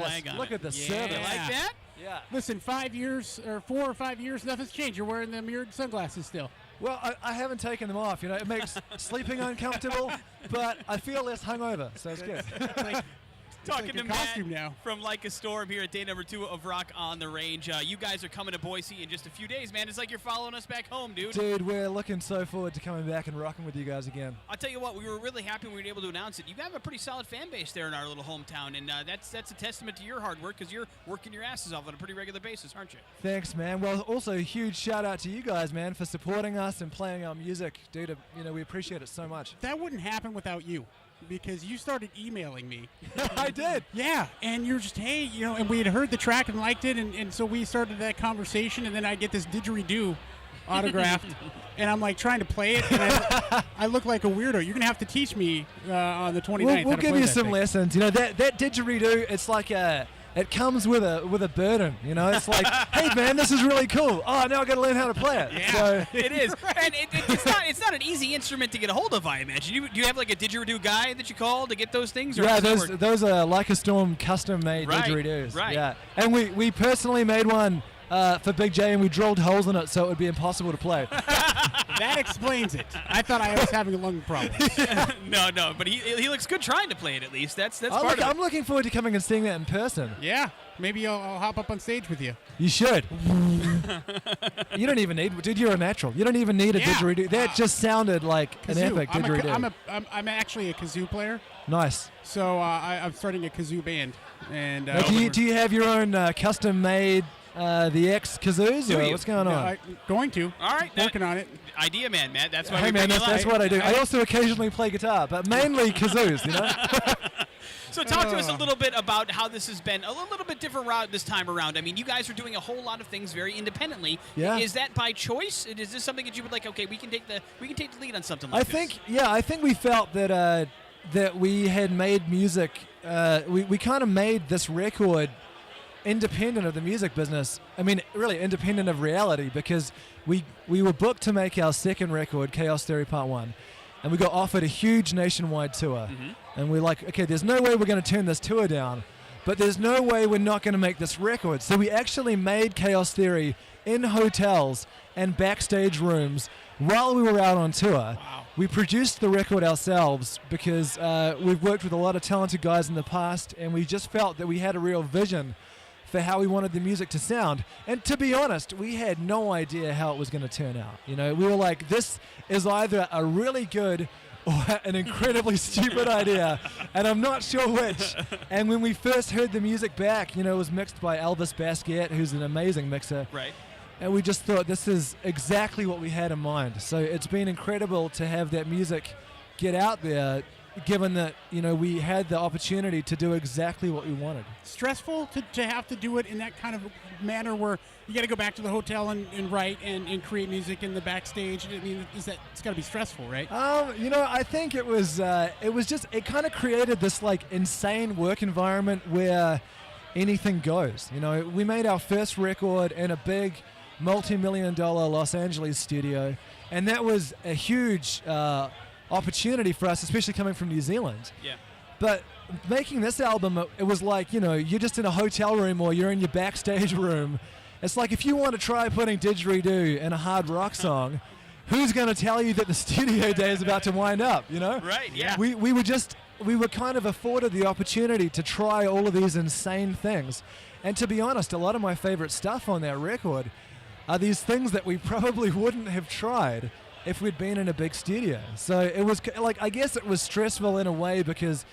flag on Look it. at the Yeah. service. You like that? Yeah. Listen, 5 years or 4 or 5 years, nothing's changed. You're wearing the mirrored sunglasses still. Well, I haven't taken them off. You know, it makes sleeping uncomfortable, but I feel less hungover, so it's good. Talking like to a Matt costume now. from Like a Storm here at day number 2 of Rock on the Range. You guys are coming to Boise in just a few days, man. It's like you're following us back home, dude. Dude, we're looking so forward to coming back and rocking with you guys again. I'll tell you what, we were really happy when we were able to announce it. You have a pretty solid fan base there in our little hometown, and that's a testament to your hard work because you're working your asses off on a pretty regular basis, aren't you? Thanks, man. Well, also a huge shout out to you guys, man, for supporting us and playing our music. Dude, you know, we appreciate it so much. That wouldn't happen without you. Because you started emailing me. I did. Yeah, and you're just, hey, you know, and we had heard the track and liked it, and so we started that conversation, and then I get this didgeridoo autographed, and I'm like trying to play it, and I look like a weirdo. You're going to have to teach me on the 29th. We'll give you some lessons. You know, that didgeridoo, it's like it comes with a burden, you know. It's like, hey man, this is really cool. Oh, now I got to learn how to play it. Yeah, so. it is, and it's not an easy instrument to get a hold of, I imagine. Do you have like a didgeridoo guy that you call to get those things? Or yeah, those are Like a Storm custom-made didgeridoos. Right. Yeah, and we personally made one for Big J, and we drilled holes in it so it would be impossible to play. That explains it. I thought I was having a lung problem. No, but he looks good trying to play it at least. That's part of it. I'm looking forward to coming and seeing that in person. Yeah, maybe I'll hop up on stage with you. You should. You don't even need, dude. You're a natural. You don't even need a didgeridoo. That just sounded like Kazoo. an epic didgeridoo. I'm actually a kazoo player. Nice. So I'm starting a kazoo band. And do you have your own custom-made the X kazoos? Or what's going on? Going to. All right, working on it. Idea man, Matt. That's why. Hey man, that's what I do. I also occasionally play guitar, but mainly kazoos. You know. So talk to us a little bit about how this has been a little bit different route this time around. I mean, you guys are doing a whole lot of things very independently. Yeah. Is that by choice? Is this something that you would like? Okay, we can take the lead on something like this. I think we felt that that we had made music. We kind of made this record independent of the music business. I mean, really independent of reality, because we were booked to make our second record, Chaos Theory Part 1, and we got offered a huge nationwide tour. Mm-hmm. And we're like, okay, there's no way we're going to turn this tour down, but there's no way we're not going to make this record. So we actually made Chaos Theory in hotels and backstage rooms while we were out on tour. Wow. We produced the record ourselves because we've worked with a lot of talented guys in the past, and we just felt that we had a real vision for how we wanted the music to sound. And to be honest, we had no idea how it was going to turn out. You know, we were like, this is either a really good or an incredibly stupid idea, and I'm not sure which. And when we first heard the music back, you know, it was mixed by Elvis Basket, who's an amazing mixer. Right. And we just thought this is exactly what we had in mind. So it's been incredible to have that music get out there, given that, you know, we had the opportunity to do exactly what we wanted. Stressful to have to do it in that kind of manner where you got to go back to the hotel and write and create music in the backstage. I mean, it's got to be stressful, right? You know, I think it was just, it kind of created this like insane work environment where anything goes. You know, we made our first record in a big multi-million-dollar Los Angeles studio, and that was a huge opportunity for us, especially coming from New Zealand. Yeah. But making this album, it was like, you know, you're just in a hotel room or you're in your backstage room. It's like if you want to try putting didgeridoo in a hard rock song, who's going to tell you that the studio day is about to wind up, you know? Right, yeah. We were kind of afforded the opportunity to try all of these insane things. And to be honest, a lot of my favorite stuff on that record are these things that we probably wouldn't have tried if we'd been in a big studio. So it was like, I guess it was stressful in a way because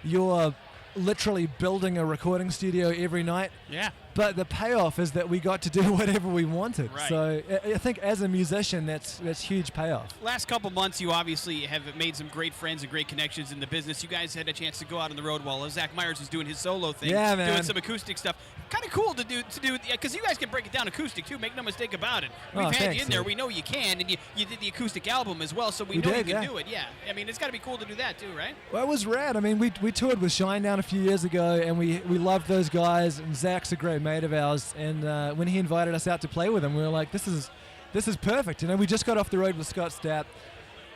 you're literally building a recording studio every night. Yeah. But the payoff is that we got to do whatever we wanted. Right. So I think as a musician, that's huge payoff. Last couple months, you obviously have made some great friends and great connections in the business. You guys had a chance to go out on the road while Zach Myers was doing his solo thing, Yeah, man. doing some acoustic stuff. Kind of cool to do, because you guys can break it down acoustic too. Make no mistake about it. We've had thanks, you in there. dude. We know you can, and you did the acoustic album as well, so we know you can do it. Yeah. I mean, it's got to be cool to do that too, right? Well, it was rad. I mean, we toured with Shinedown a few years ago, and we loved those guys. And Zach's a great mate of ours. And when he invited us out to play with him, we were like, this is perfect. You know, we just got off the road with Scott Stapp,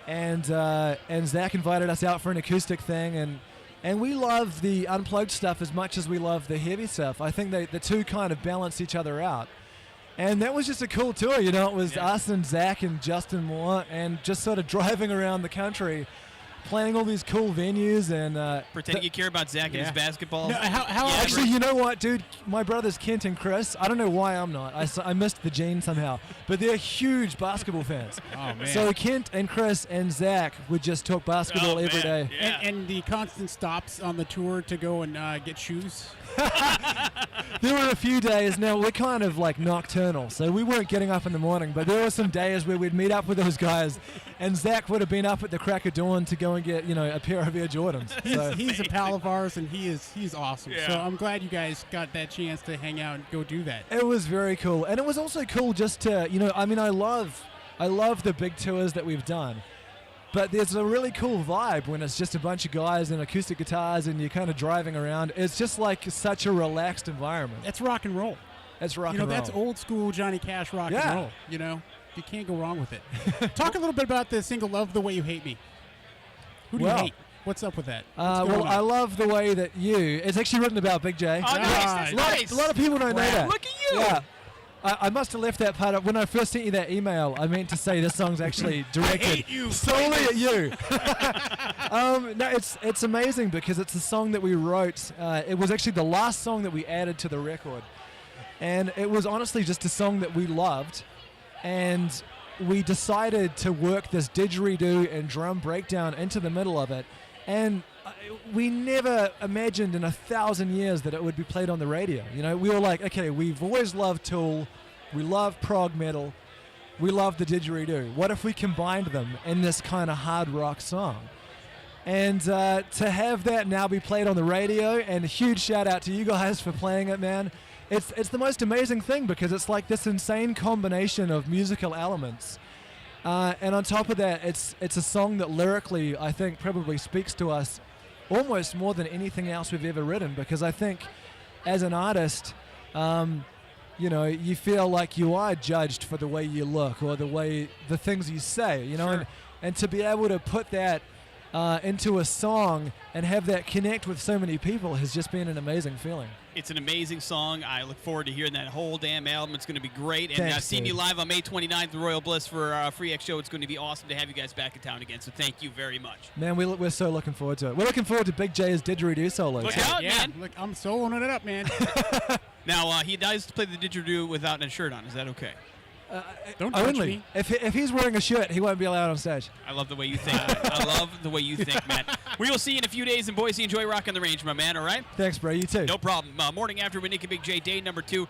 and Zach invited us out for an acoustic thing, and And we love the unplugged stuff as much as we love the heavy stuff. I think the two kind of balance each other out. And that was just a cool tour, you know. It was us and Zach and Justin Moore and just sort of driving around the country, playing all these cool venues and pretending you care about Zach and his basketball. No, how actually, you know what, dude? My brothers Kent and Chris, I don't know why I'm not. I missed the gene somehow. But they're huge basketball fans. Oh, man. So Kent and Chris and Zach would just talk basketball every day. Yeah. And the constant stops on the tour to go and get shoes. There were a few days, now we're kind of like nocturnal, so we weren't getting up in the morning, but there were some days where we'd meet up with those guys, and Zach would have been up at the crack of dawn to go and get, you know, a pair of Air Jordans. So. He's a pal of ours, and he's awesome. Yeah. So I'm glad you guys got that chance to hang out and go do that. It was very cool, and it was also cool just to, you know, I mean, I love the big tours that we've done. But there's a really cool vibe when it's just a bunch of guys and acoustic guitars and you're kind of driving around. It's just like such a relaxed environment. That's rock and roll. It's rock You know, and roll. that's old school Johnny Cash rock Yeah. and roll. You know, you can't go wrong with it. Talk a little bit about the single "Love the Way You Hate Me." Who do you Well, hate? What's up with that? What's going well, on? I love the way that it's actually written about Big J. Oh, nice. That's A nice. A lot of people don't know that. Look at you. Yeah. I must have left that part up. When I first sent you that email, I meant to say this song's actually directed hate you. solely at you. No, it's amazing because it's a song that we wrote. It was actually the last song that we added to the record. And it was honestly just a song that we loved. And we decided to work this didgeridoo and drum breakdown into the middle of it. And we never imagined in 1,000 years that it would be played on the radio. You know, we were like, okay, we've always loved Tool, we love prog metal, we love the didgeridoo. What if we combined them in this kind of hard rock song? And to have that now be played on the radio, and a huge shout out to you guys for playing it, man. It's the most amazing thing because it's like this insane combination of musical elements. And on top of that, it's a song that lyrically, I think, probably speaks to us almost more than anything else we've ever written, because I think as an artist, you know, you feel like you are judged for the way you look or the things you say, you know, Sure. and to be able to put that into a song and have that connect with so many people has just been an amazing feeling. It's an amazing song. I look forward to hearing that whole damn album. It's going to be great. And Thanks, seeing you dude. live on May 29th at the Royal Bliss for a Free X show, it's going to be awesome to have you guys back in town again. So thank you very much. Man, we're so looking forward to it. We're looking forward to Big J's didgeridoo solos. Look out, yeah, man. look, I'm soloing it up, man. Now, he does play the didgeridoo without a shirt on. Is that okay? Don't touch Only. me. If he's wearing a shirt, he won't be allowed on stage. I love the way you think. I love the way you think, man. We will see you in a few days in Boise. Enjoy Rock on the Range, my man, all right? Thanks, bro. You too. No problem. Morning after with Nick and Big J, day number 2.